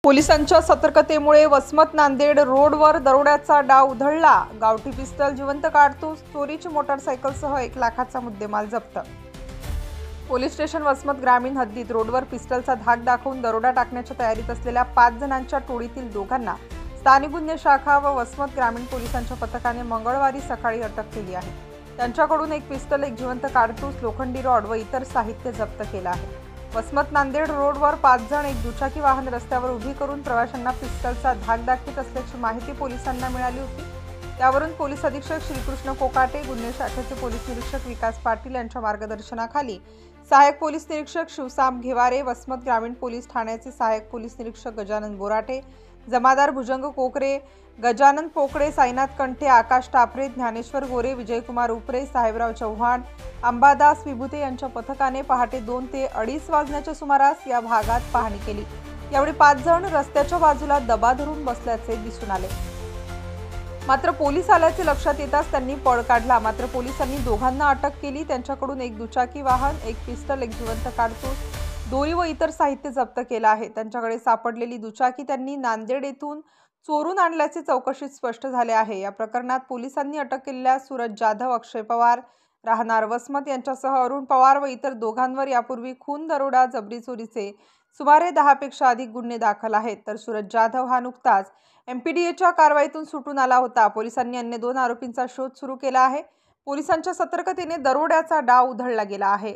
पोलिसांच्या सतर्कतेमुळे वसमत नांदेड रोडवर दरोड्याचा डाव उधळला। गावठी पिस्टल, जिवंत कारतूस, चोरीची मोटारसायकलसह 1 लाखाचा मुद्देमाल जप्त। पोलीस स्टेशन वसमत ग्रामीण हद्दीत रोडवर पिस्टलचा धाक दाखवून दरोडा टाकण्याच्या तयारीत असलेल्या 5 जणांच्या टोळीतील दोघांना स्थानिक गुन्हे शाखा व वसमत ग्रामीण पोलिसांच्या पथकाने मंगळवारी सकाळी अटक केली आहे। त्यांच्याकडून 1 पिस्टल, 1 जिवंत कारतूस, लोखंडी रॉड व इतर साहित्य जप्त केलं आहे। वसमत नांदेड रोडवर 5 जण एक दुचाकी वाहन रस्त्यावर उभी करून प्रवाशांना पिस्टलचा धाक दाखवत असल्याची माहिती पोलिसांना मिळाली होती। त्यावरून पोलीस अधीक्षक श्रीकृष्ण कोकाटे, गुन्हे शाखेचे पोलीस निरीक्षक विकास पाटील यांच्या मार्गदर्शनाखाली सहाय्यक पोलीस निरीक्षक शिवसाम घेवारे, वसमत ग्रामीण पोलीस ठाण्याचे सहाय्यक पोलीस निरीक्षक गजानन बोराटे, जमादार भुजंग कोकरे, गजानन पोकळे, साईनाथ कंठे, आकाश टापरे, ज्ञानेश्वर गोरे, विजयकुमार उपरे, साहेबराव चव्हाण, अंबादास विभूते यांच्या पथकाने पहाटे 2 ते 2:30 वाजण्याच्या सुमारास या भागात पाहणी केली। यावेळी 5 जण रस्त्याच्या बाजूला दबा धरून बसल्याचे दिसून आले। मात्र पोलीस आल्याचे लक्षात येताच त्यांनी पळ काढला। मात्र पोलिसांनी दोघांना अटक केली। त्यांच्याकडून 1 दुचाकी वाहन, 1 पिस्टल, 1 जिवंत कारतूस, दोरी व इतर साहित्य जप्त केलं आहे। त्यांच्याकडे सापडलेली दुचाकी त्यांनी नांदेड येथून चोरून आणल्याचे चौकशीत स्पष्ट झाले आहे। या प्रकरणात पोलिसांनी अटक केलेल्या सूरज जाधव, अक्षय पवार राहणार वसमत यांच्यासह अरुण पवार व इतर दोघांवर यापूर्वी खून, दरोडा, जबरी चोरीचे सुमारे 10 पेक्षा अधिक गुन्हे दाखल आहेत। तर सूरज जाधव हा नुकताच MPDAच्या कारवाईतून सुटून आला होता। पोलिसांनी अन्य 2 आरोपींचा शोध सुरू केला आहे। पोलिसांच्या सतर्कतेने दरोड्याचा डाव उधळला गेला आहे।